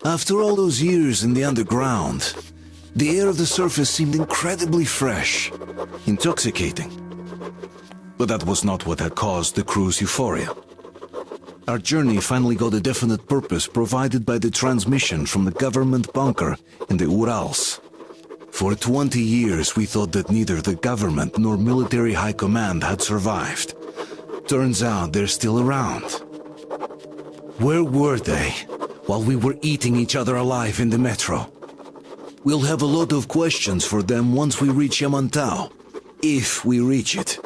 After all those years in the underground, the air of the surface seemed incredibly fresh, intoxicating. But that was not what had caused the crew's euphoria. Our journey finally got a definite purpose provided by the transmission from the government bunker in the Urals. For 20 years we thought that neither the government nor military high command had survived. Turns out they're still around. Where were they while we were eating each other alive in the metro? We'll have a lot of questions for them once we reach Yamantau, if we reach it.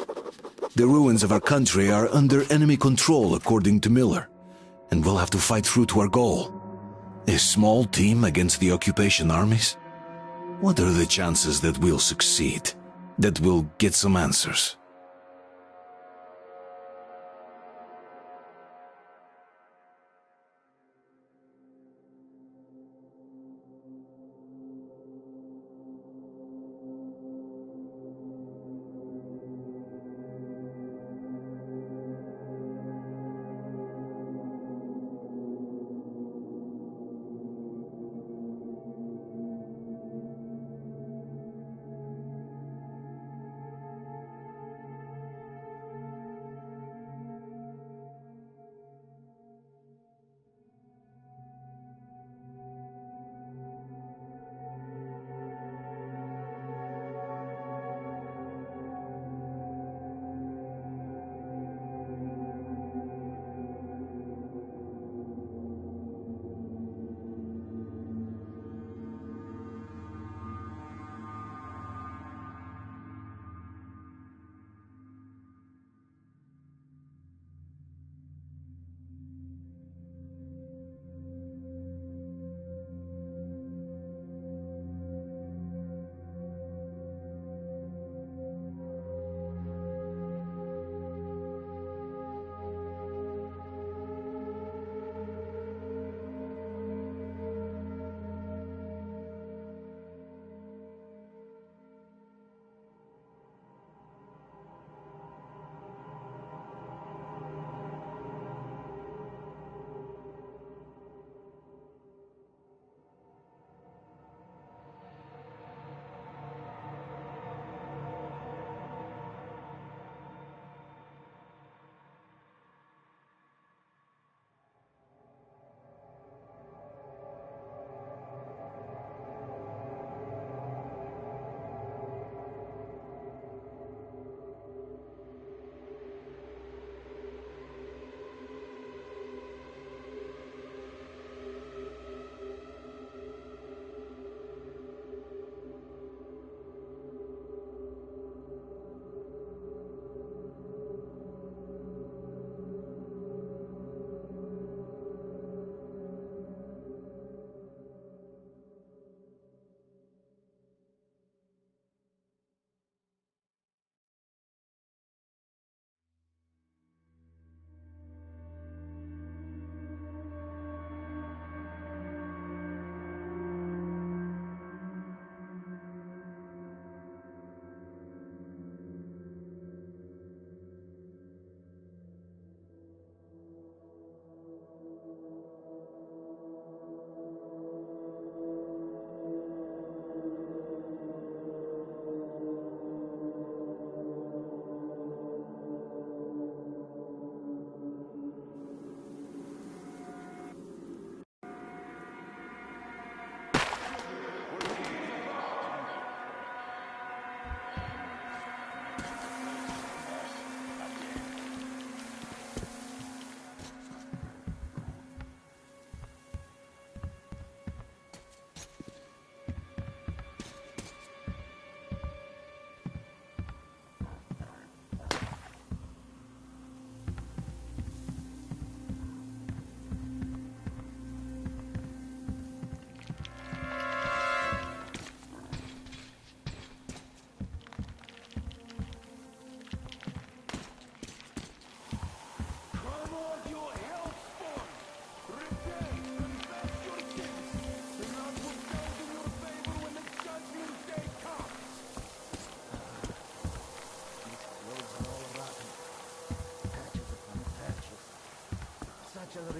The ruins of our country are under enemy control, according to Miller, and we'll have to fight through to our goal. A small team against the occupation armies? What are the chances that we'll succeed? That we'll get some answers?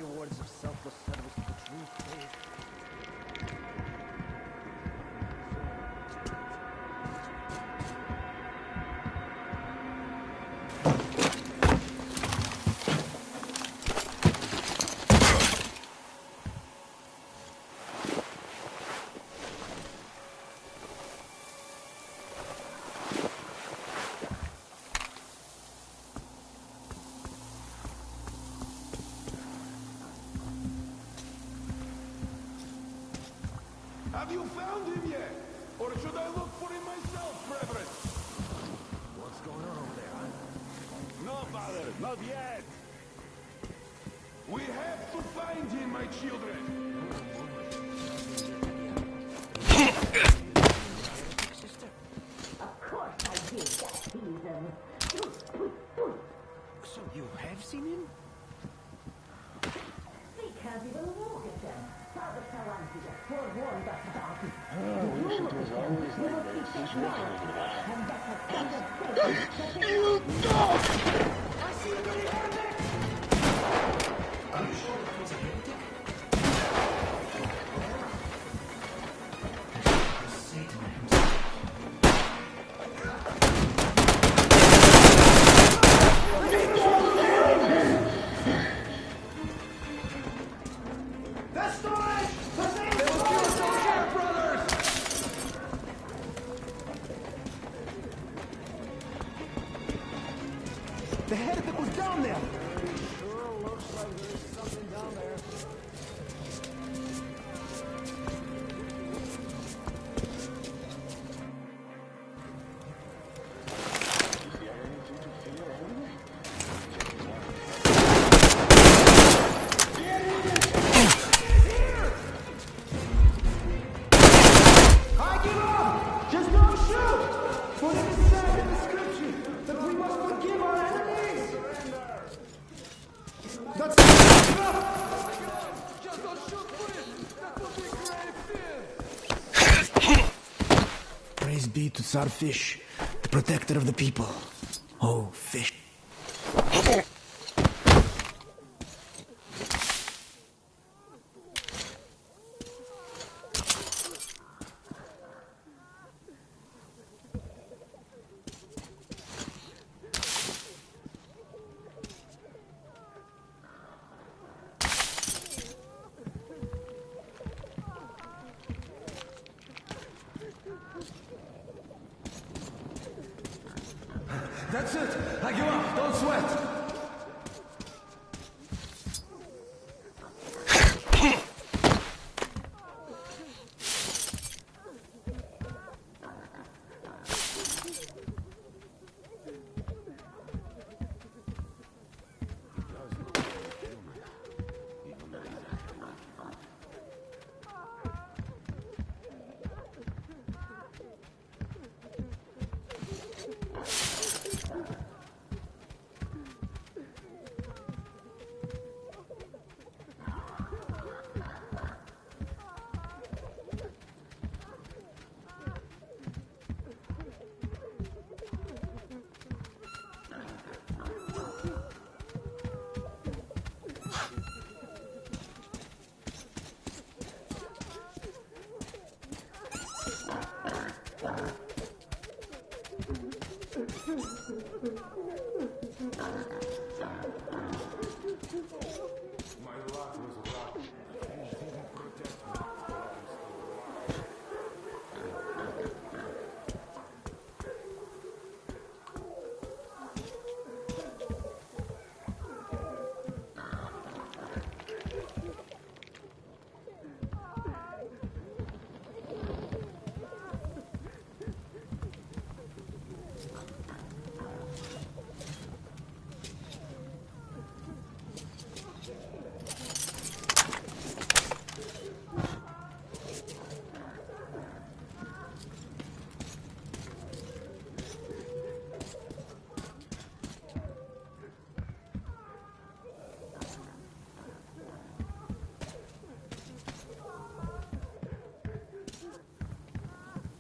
rewards of selfless service to the true faith. Have you found him yet? Or should I look for him myself, brethren? What's going on over there? No, father, not yet. We have to find him, my children. Sister? Of course I did that to them. So you have seen him? They can't even look at them. Father Salantia forewarned us about it. The rumor was always like this. And that's a kind of thing that they... I see a dirty heretic! Are you sure it was a heretic? Satan himself. The heretic was down there! Sure looks like there's something down there. I give up! Just don't shoot! For it is said in the scriptures that we must forgive our enemies! That's Just don't shoot, please! That would be grave sin! Praise be to Tsar Fish, the protector of the people. Oh, Fish. That's it! I give up! Don't sweat!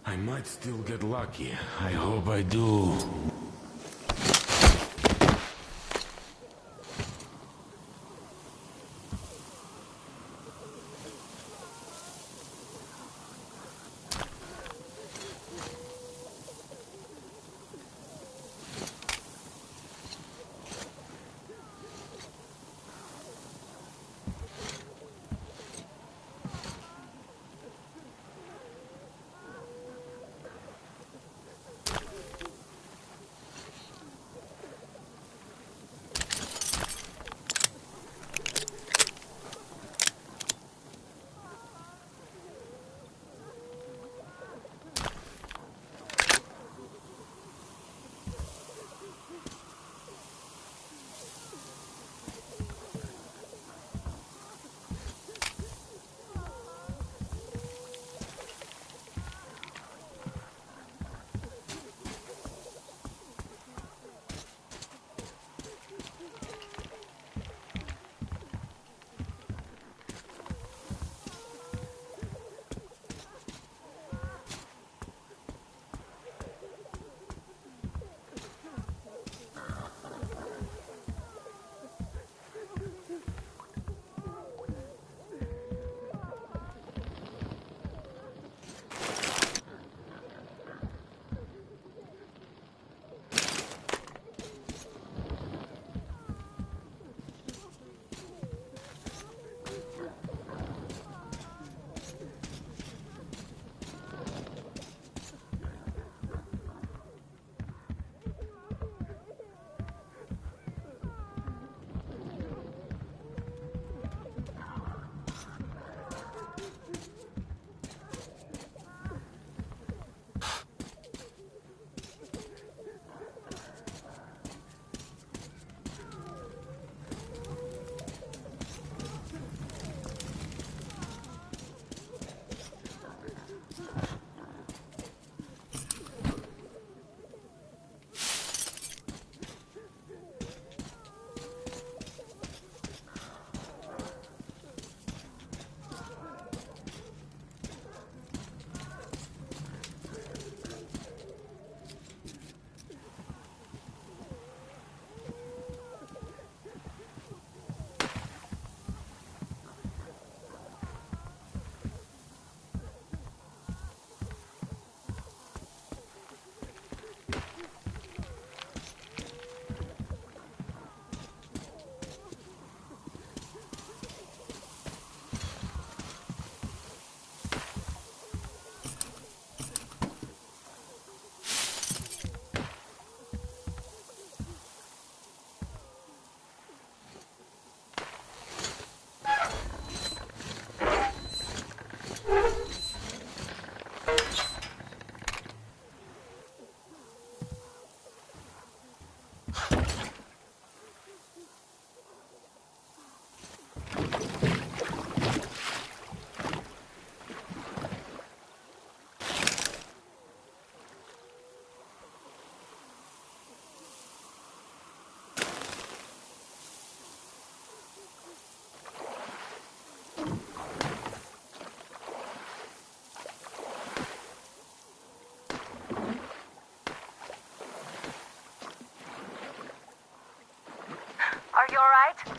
I might still get lucky. I hope I do.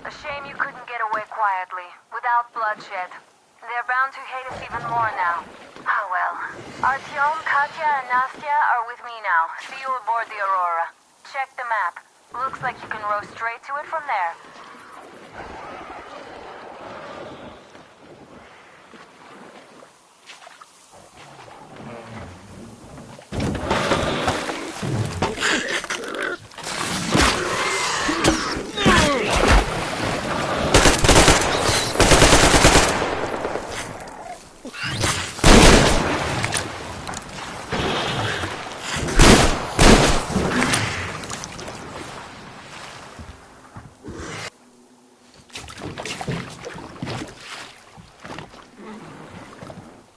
A shame you couldn't get away quietly, without bloodshed. They're bound to hate us even more now. Oh well. Artyom, Katya, and Nastya are with me now. See you aboard the Aurora. Check the map. Looks like you can row straight to it from there.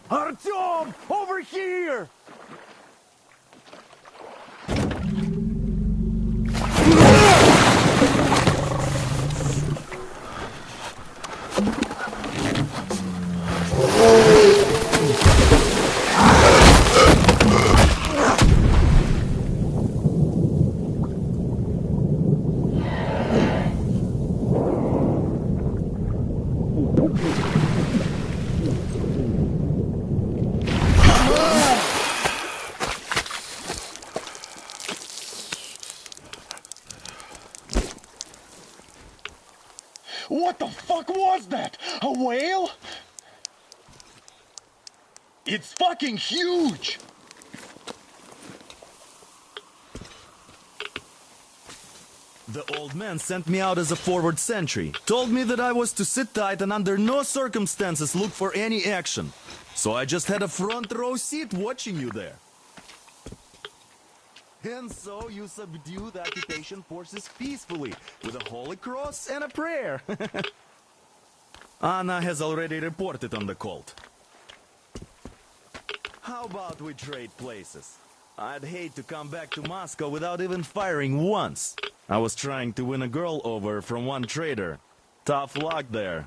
Artyom! Over here! What the fuck was that? A whale? It's fucking huge! The old man sent me out as a forward sentry. Told me that I was to sit tight and under no circumstances look for any action. So I just had a front row seat watching you there. And so you subdue the occupation forces peacefully, with a holy cross and a prayer. Anna has already reported on the cult. How about we trade places? I'd hate to come back to Moscow without even firing once. I was trying to win a girl over from one trader. Tough luck there.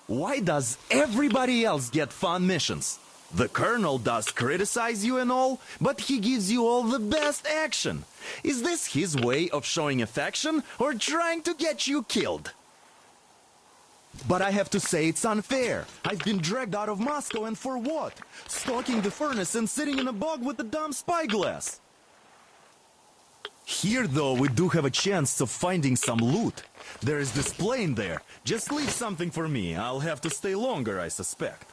Why does everybody else get fun missions? The colonel does criticize you and all, but he gives you all the best action. Is this his way of showing affection or trying to get you killed? But I have to say it's unfair. I've been dragged out of Moscow, and for what? Stalking the furnace and sitting in a bog with a dumb spyglass. Here, though, we do have a chance of finding some loot. There is this plane there. Just leave something for me. I'll have to stay longer, I suspect.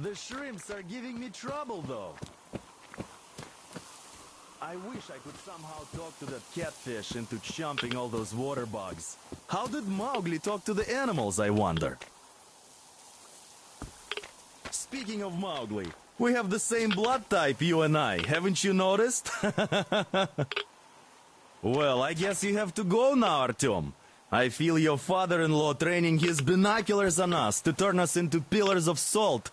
The shrimps are giving me trouble, though. I wish I could somehow talk to that catfish into chomping all those water bugs. How did Mowgli talk to the animals, I wonder? Speaking of Mowgli, we have the same blood type, you and I. Haven't you noticed? Well, I guess you have to go now, Artyom. I feel your father-in-law training his binoculars on us to turn us into pillars of salt.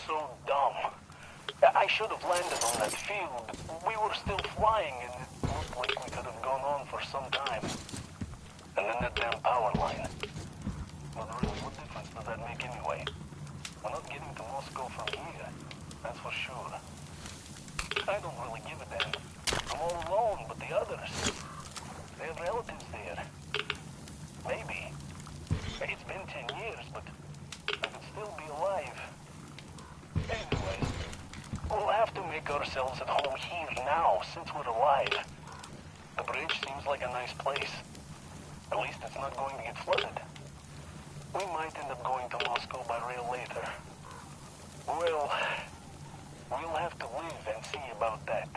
so dumb. I should have landed on that field. We were still flying, and it looked like we could have gone on for some time. And then that damn power line. But really, what difference does that make anyway? We're not getting to Moscow from here, that's for sure. I don't really give a damn. I'm all alone, but the others, they have relatives there. Maybe. It's been 10 years, but I could still be alive. Anyway, we'll have to make ourselves at home here now, since we're alive. The bridge seems like a nice place. At least it's not going to get flooded. We might end up going to Moscow by rail later. Well, we'll have to live and see about that.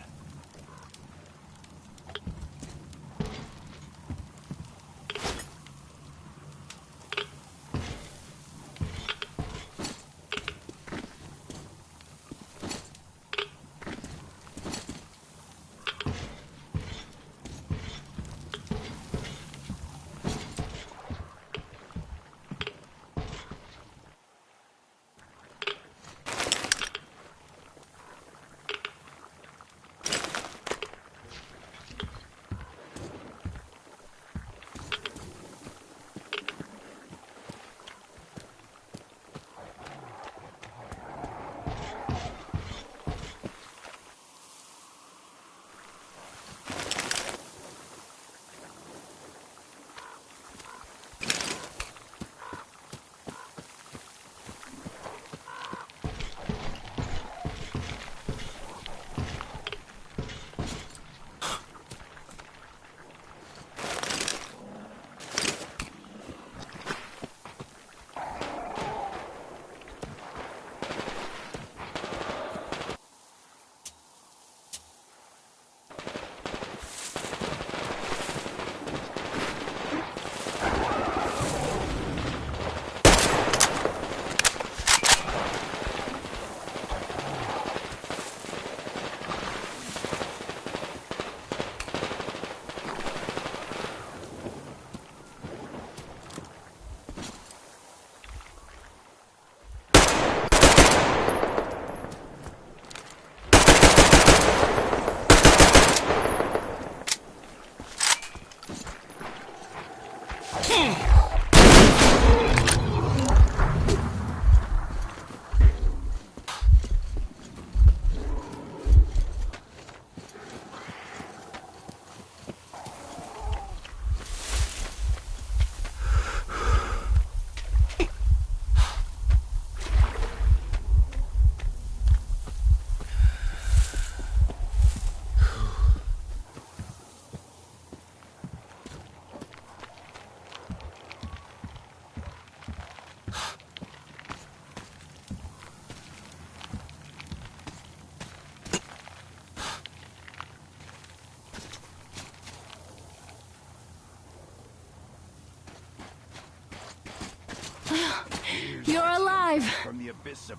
You're alive!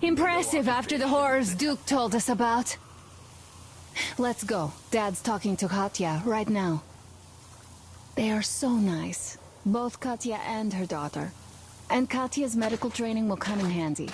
Impressive after the horrors Duke told us about. Let's go. Dad's talking to Katya right now. They are so nice. Both Katya and her daughter. And Katya's medical training will come in handy.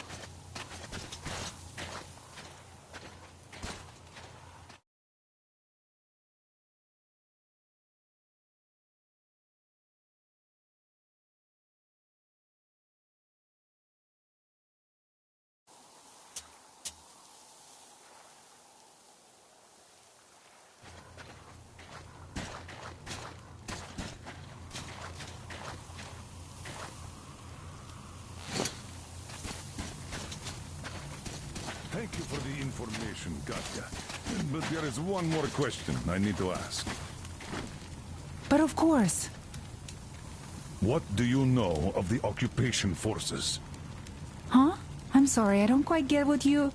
Thank you for the information, Katya. But there is one more question I need to ask. But of course. What do you know of the occupation forces? Huh? I'm sorry, I don't quite get what you...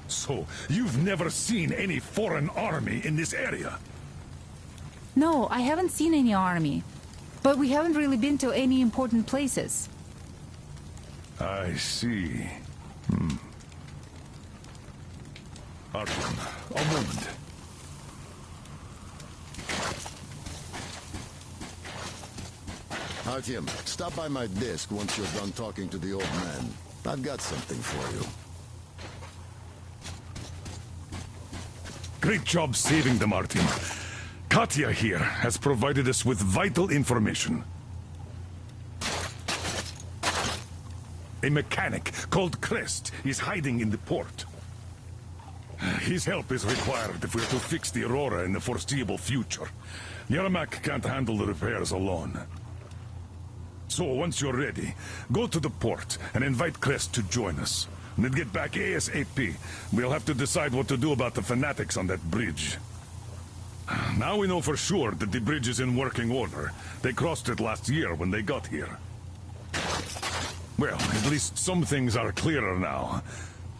So, you've never seen any foreign army in this area? No, I haven't seen any army. But we haven't really been to any important places. I see. Artyom, a moment. Artyom, stop by my desk once you're done talking to the old man. I've got something for you. Great job saving them, Artyom. Katya here has provided us with vital information. A mechanic called Crest is hiding in the port. His help is required if we're to fix the Aurora in the foreseeable future. Yermak can't handle the repairs alone. So once you're ready, go to the port and invite Crest to join us. And then get back ASAP. We'll have to decide what to do about the fanatics on that bridge. Now we know for sure that the bridge is in working order. They crossed it last year when they got here. Well, at least some things are clearer now.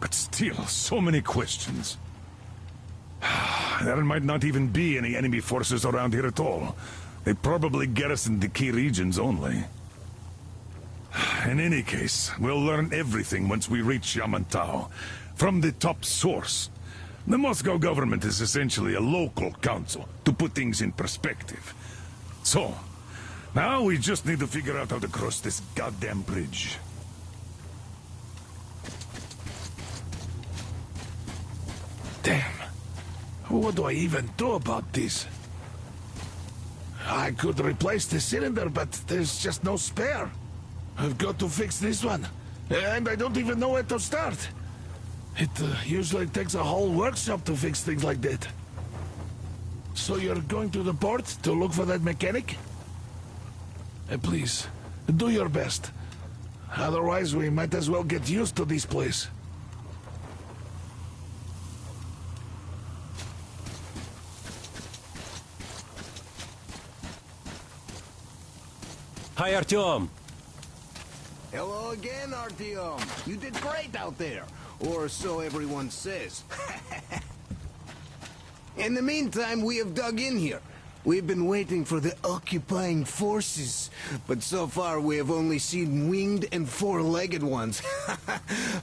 But still, so many questions. There might not even be any enemy forces around here at all. They probably garrison the key regions only. In any case, we'll learn everything once we reach Yamantau. From the top source. The Moscow government is essentially a local council, to put things in perspective. So, now we just need to figure out how to cross this goddamn bridge. Damn. What do I even do about this? I could replace the cylinder, but there's just no spare. I've got to fix this one. And I don't even know where to start. It usually takes a whole workshop to fix things like that. So you're going to the port to look for that mechanic? Please, do your best. Otherwise, we might as well get used to this place. Hi, Artyom. Hello again, Artyom. You did great out there. Or so everyone says. In the meantime, we have dug in here. We've been waiting for the occupying forces. But so far, we have only seen winged and four-legged ones.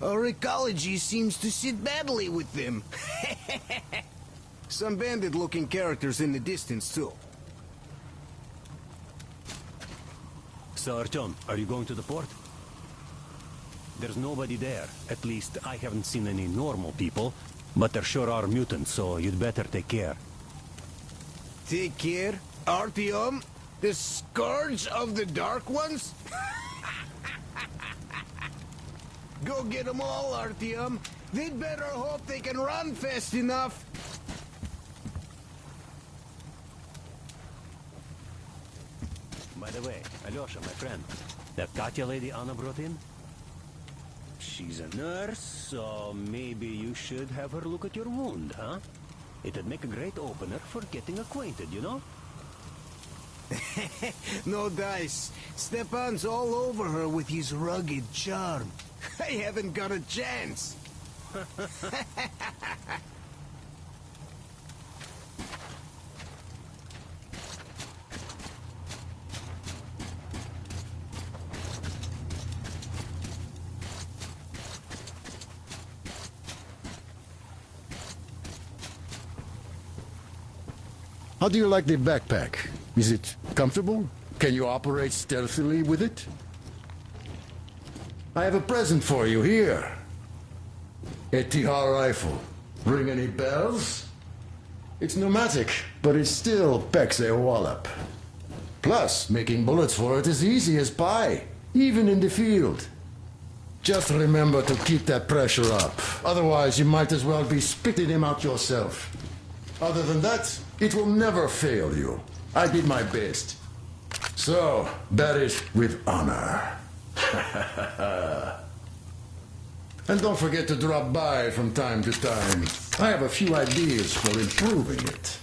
Our ecology seems to sit badly with them. Some bandit-looking characters in the distance, too. So, Artyom, are you going to the port? There's nobody there. At least, I haven't seen any normal people. But there sure are mutants, so you'd better take care. Take care? Artyom? The Scourge of the Dark Ones? Go get them all, Artyom. They'd better hope they can run fast enough. By the way, Alyosha, my friend, that Katya lady Anna brought in? She's a nurse, so maybe you should have her look at your wound, huh? It'd make a great opener for getting acquainted, you know? No dice. Stepan's all over her with his rugged charm. I haven't got a chance. How do you like the backpack? Is it comfortable? Can you operate stealthily with it? I have a present for you here. A TR rifle. Ring any bells? It's pneumatic, but it still packs a wallop. Plus, making bullets for it is easy as pie, even in the field. Just remember to keep that pressure up. Otherwise, you might as well be spitting him out yourself. Other than that, it will never fail you. I did my best. So, bear it with honor. And don't forget to drop by from time to time. I have a few ideas for improving it.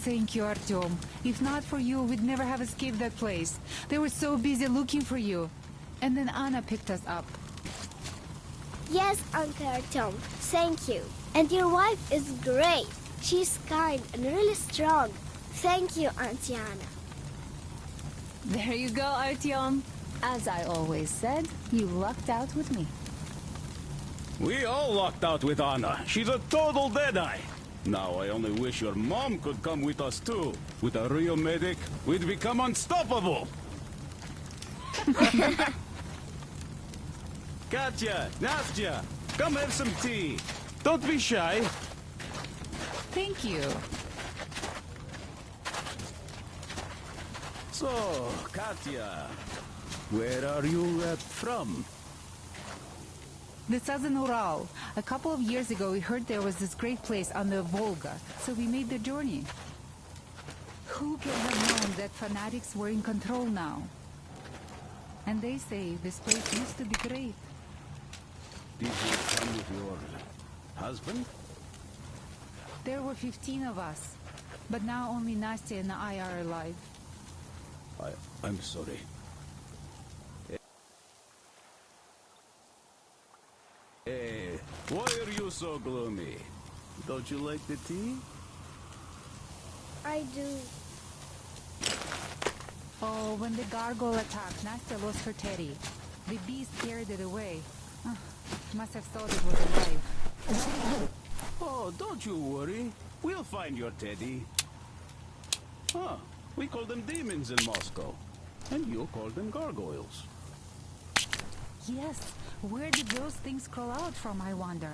Thank you, Artyom. If not for you, we'd never have escaped that place. They were so busy looking for you. And then Anna picked us up. Yes, Uncle Artyom. Thank you. And your wife is great. She's kind and really strong. Thank you, Auntie Anna. There you go, Artyom. As I always said, you lucked out with me. We all lucked out with Anna. She's a total deadeye. Now I only wish your mom could come with us too. With a real medic, we'd become unstoppable. Katya, Nastya, come have some tea. Don't be shy. Thank you. So, Katya, where are you from? The Southern Ural. A couple of years ago, we heard there was this great place on the Volga, so we made the journey. Who could have known that fanatics were in control now? And they say this place used to be great. Did you come with your husband? There were 15 of us, but now only Nastya and I are alive. I'm sorry. Hey, why are you so gloomy? Don't you like the tea? I do. Oh, when the gargoyle attacked, Nastya lost her teddy. The beast carried it away. Must have thought it was alive. Oh, don't you worry. We'll find your teddy. Huh, we call them demons in Moscow. And you call them gargoyles. Yes, where did those things crawl out from, I wonder?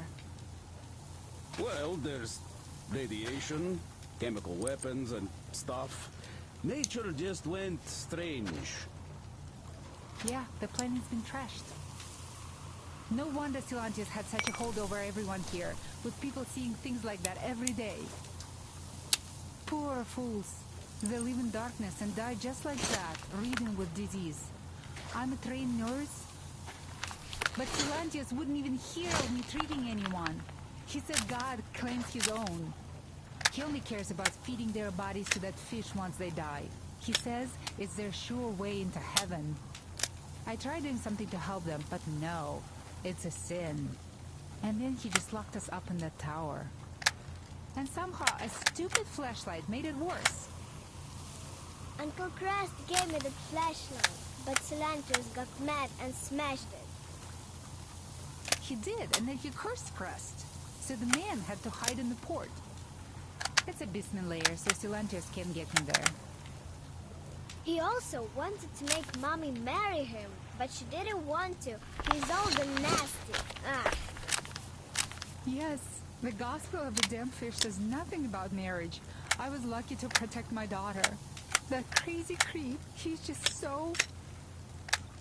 Well, there's radiation, chemical weapons and stuff. Nature just went strange. Yeah, the planet's been trashed. No wonder Silantius had such a hold over everyone here, with people seeing things like that every day. Poor fools. They live in darkness and die just like that, ridden with disease. I'm a trained nurse, but Silantius wouldn't even hear of me treating anyone. He said God claims his own. He only cares about feeding their bodies to that fish once they die. He says it's their sure way into heaven. I tried doing something to help them, but no. It's a sin. And then he just locked us up in that tower. And somehow a stupid flashlight made it worse. Uncle Crest gave me the flashlight, but Silantius got mad and smashed it. He did, and then he cursed Crest. So the man had to hide in the port. It's a basement layer, so Silantius can't get in there. He also wanted to make Mommy marry him, but she didn't want to. He's old and nasty. Ah. Yes, the Gospel of the Damned Fish says nothing about marriage. I was lucky to protect my daughter. That crazy creep, he's just so...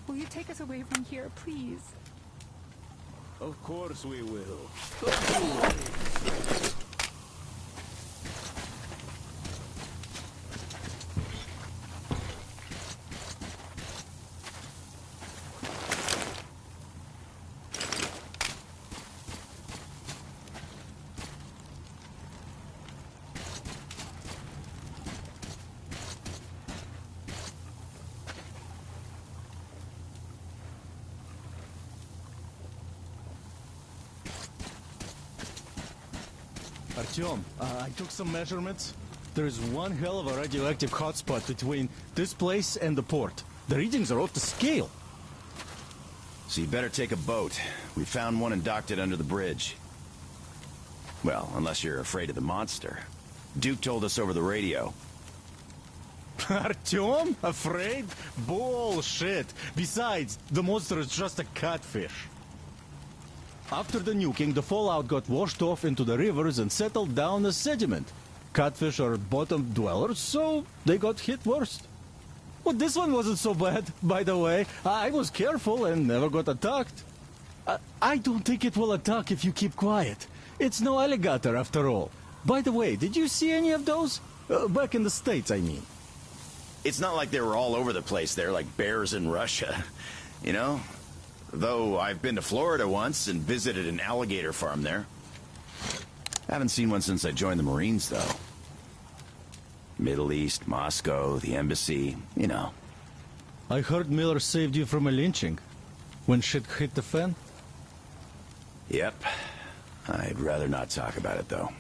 Will you take us away from here, please? Of course we will. Artyom, I took some measurements. There's one hell of a radioactive hotspot between this place and the port. The readings are off the scale. So you better take a boat. We found one and docked it under the bridge. Well, unless you're afraid of the monster. Duke told us over the radio. Artyom? Afraid? Bullshit. Besides, the monster is just a catfish. After the nuking, the fallout got washed off into the rivers and settled down as sediment. Catfish are bottom dwellers, so they got hit worst. Well, this one wasn't so bad, by the way. I was careful and never got attacked. I don't think it will attack if you keep quiet. It's no alligator after all. By the way, did you see any of those? Back in the States, I mean. It's not like they were all over the place there like bears in Russia, you know? Though I've been to Florida once and visited an alligator farm there. Haven't seen one since I joined the Marines, though. Middle East, Moscow, the embassy, you know. I heard Miller saved you from a lynching. When shit hit the fan? Yep. I'd rather not talk about it, though.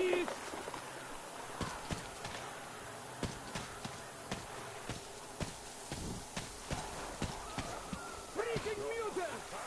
Thief! Freaking mutant!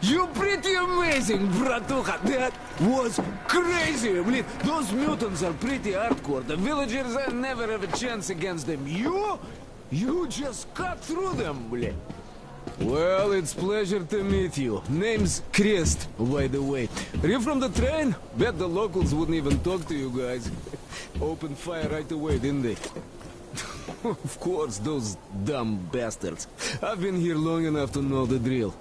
You pretty amazing, bratuха. That was crazy. Блин, those mutants are pretty hardcore. The villagers never have a chance against them. You just cut through them, блин. Well, it's pleasure to meet you. Name's Crest, by the way. Are you from the train? Bet the locals wouldn't even talk to you guys. Opened fire right away, didn't they? Of course, those dumb bastards. I've been here long enough to know the drill.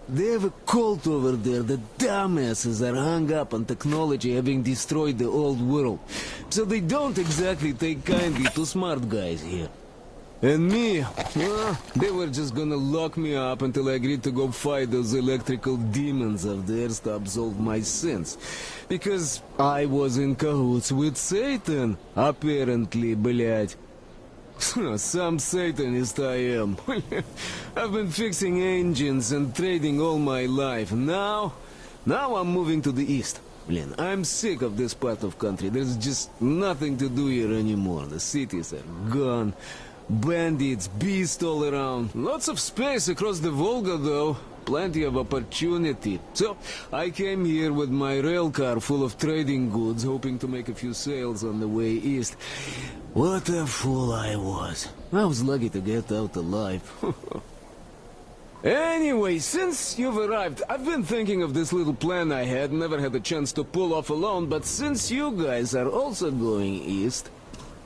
They have a cult over there. The dumbasses are hung up on technology having destroyed the old world. So they don't exactly take kindly to smart guys here. And me, well, they were just gonna lock me up until I agreed to go fight those electrical demons of theirs to absolve my sins. Because I was in cahoots with Satan, apparently, блядь. Some Satanist I am. I've been fixing engines and trading all my life. Now I'm moving to the east. Blin, I'm sick of this part of country. There's just nothing to do here anymore. The cities are gone. Bandits, beasts all around. Lots of space across the Volga, though. Plenty of opportunity. So, I came here with my rail car full of trading goods, hoping to make a few sales on the way east. What a fool I was. I was lucky to get out alive. Anyway, since you've arrived, I've been thinking of this little plan I had, never had a chance to pull off alone, but since you guys are also going east...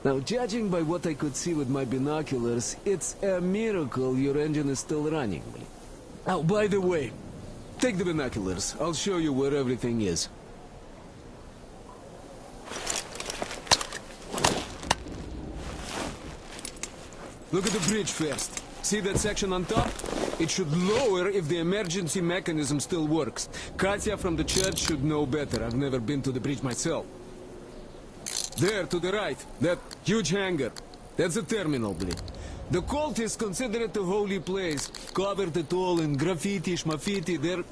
Now, judging by what I could see with my binoculars, it's a miracle your engine is still running. Oh, by the way, take the binoculars. I'll show you where everything is. Look at the bridge first. See that section on top? It should lower if the emergency mechanism still works. Katya from the church should know better. I've never been to the bridge myself. There, to the right, that huge hangar. That's a terminal, bleed. The cultists consider it a holy place. Covered it all in graffiti, schmaffiti. Their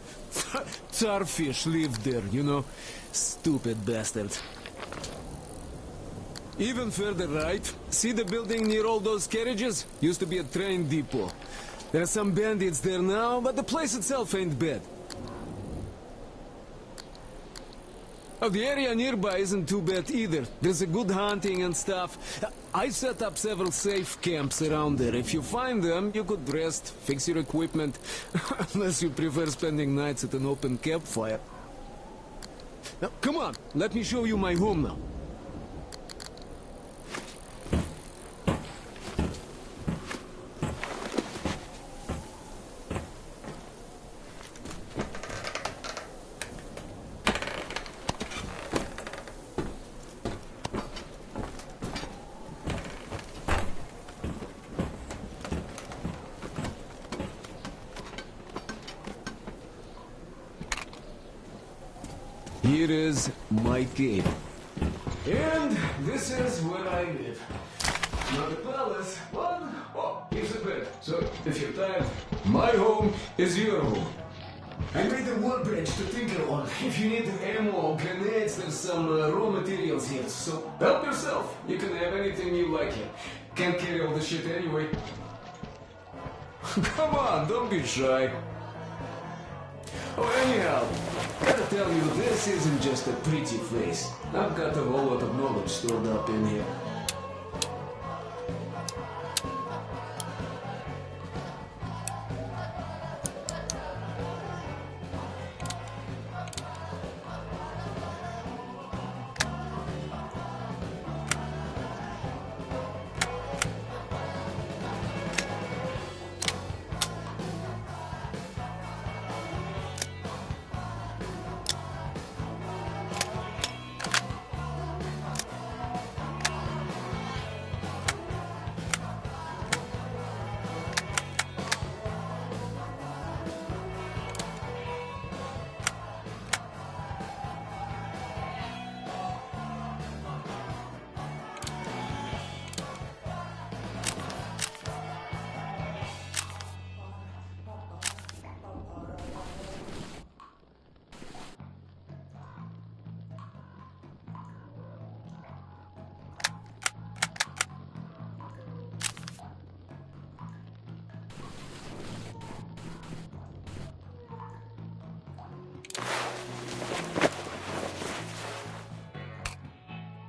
Tsarfish lived there, you know. Stupid bastards. Even further right, see the building near all those carriages? Used to be a train depot. There are some bandits there now, but the place itself ain't bad. Oh, the area nearby isn't too bad either. There's a good hunting and stuff. I set up several safe camps around there. If you find them, you could rest, fix your equipment. Unless you prefer spending nights at an open campfire. Now, come on, let me show you my home now. Here is my cave. And this is where I live. Not a palace, but, oh, here's a bed. So, if you're tired, my home is your home. I made a workbench to tinker on. If you need ammo or grenades, there's some raw materials here. So, help yourself. You can have anything you like here. Can't carry all the shit anyway. Come on, don't be shy. Oh, anyhow, gotta tell you, this isn't just a pretty place. I've got a whole lot of knowledge stored up in here.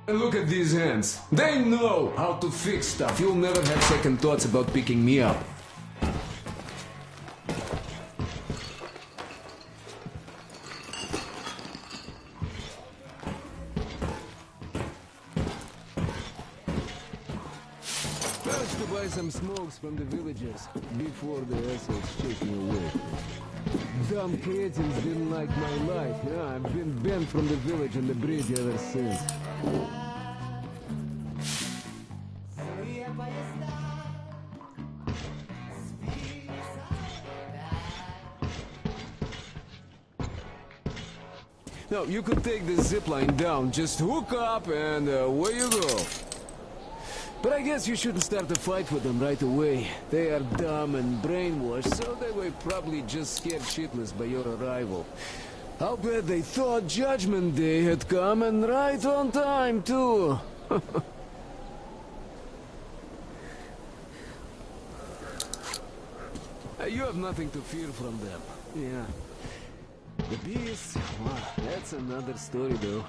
Look at these hands. They know how to fix stuff. You'll never have second thoughts about picking me up. First to buy some smokes from the villagers before the assholes chase me away. Dumb cretins didn't like my life. Yeah, I've been banned from the village and the bridge ever since. No, you could take the zipline down, just hook up and away you go. But I guess you shouldn't start a fight with them right away. They are dumb and brainwashed, so they were probably just scared shitless by your arrival. I'll bet they thought Judgment Day had come, and right on time, too. You have nothing to fear from them. Yeah. The beasts, wow, that's another story, though.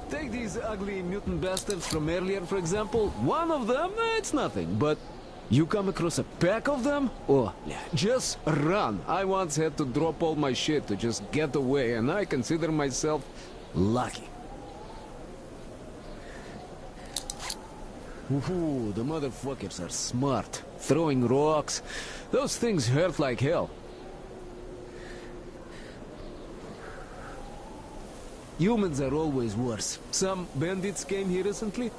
Take these ugly mutant bastards from earlier, for example. One of them, it's nothing, but you come across a pack of them? Oh, just run. I once had to drop all my shit to just get away, and I consider myself lucky. Ooh, the motherfuckers are smart. Throwing rocks. Those things hurt like hell. Humans are always worse. Some bandits came here recently.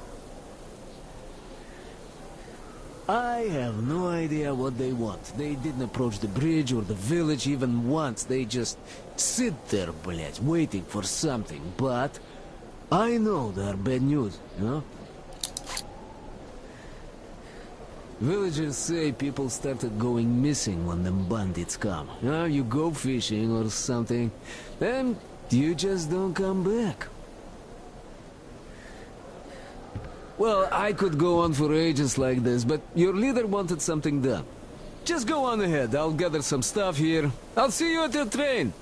I have no idea what they want. They didn't approach the bridge or the village even once. They just sit there, blядь, waiting for something. But I know they are bad news, you know? Villagers say people started going missing when them bandits come. You know, you go fishing or something, then you just don't come back. Well, I could go on for ages like this, but your leader wanted something done. Just go on ahead, I'll gather some stuff here. I'll see you at your train.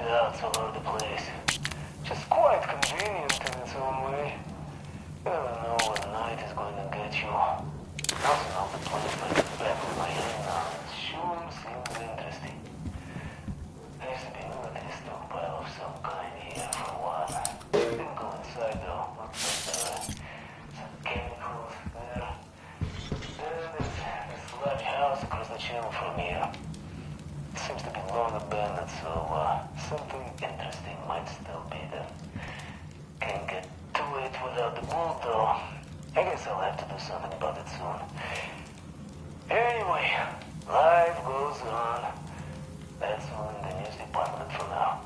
hideouts all over the place. Just quite convenient in its own way. You never know what night is going to get you. Also know the place by the back of my hand now. It sure seems interesting. There used to be a military stockpile of some kind here for a while. Didn't go inside though. Looks like there are some chemicals there. Then there's this large house across the channel from here. It seems to be long abandoned, so something interesting might still be there. Can't get to it without the boat though. I guess I'll have to do something about it soon. Anyway, life goes on. That's all in the news department for now.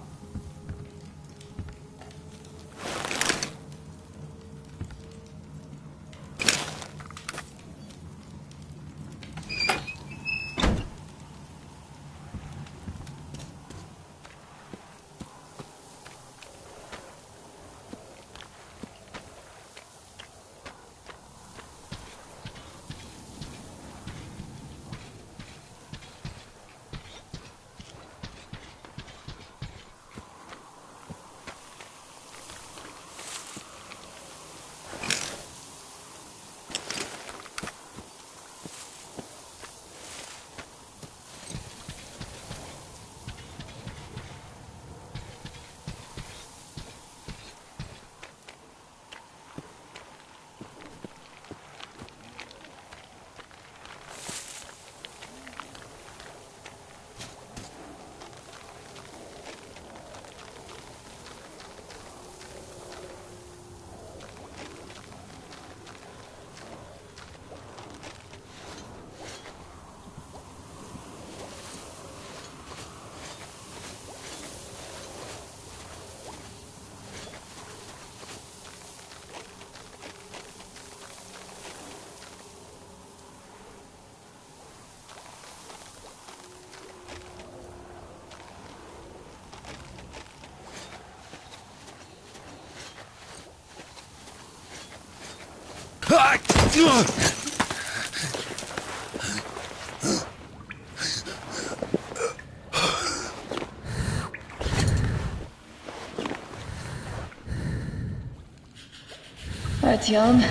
Artyom,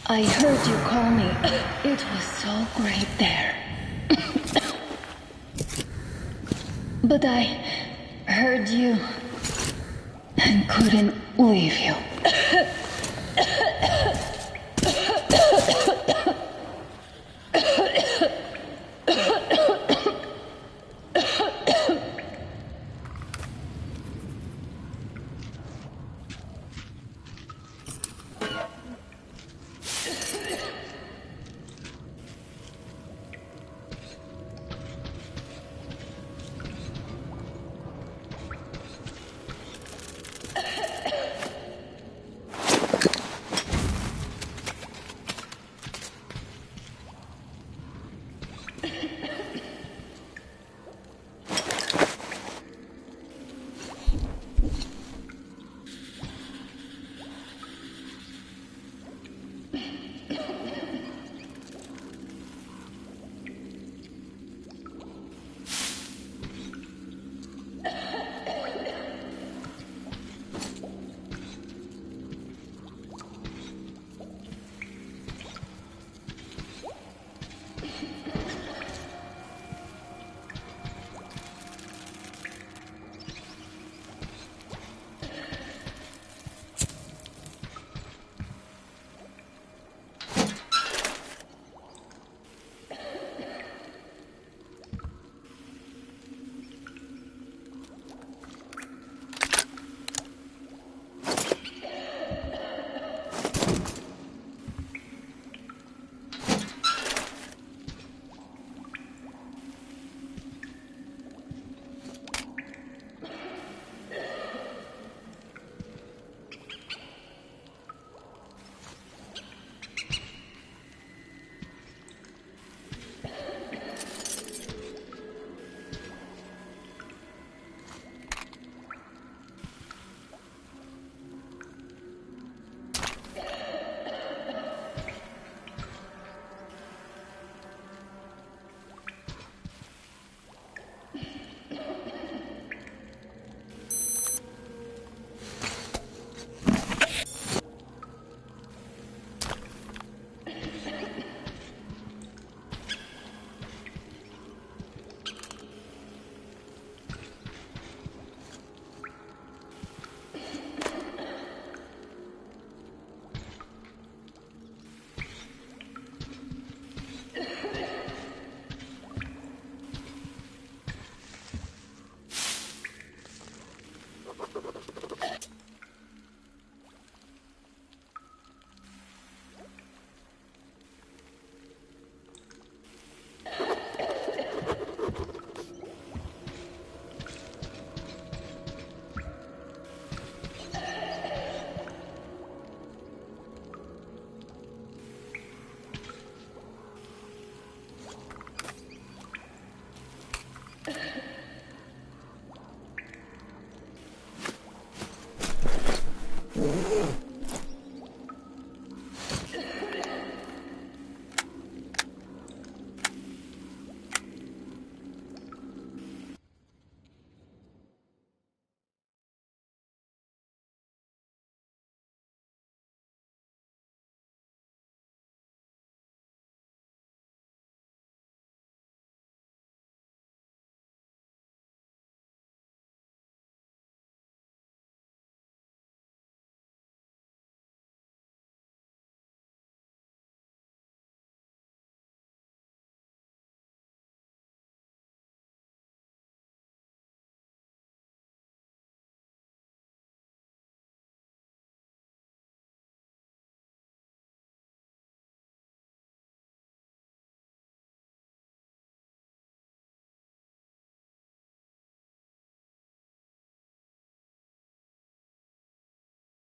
I heard you call me. It was so great there. But I heard you and couldn't leave you.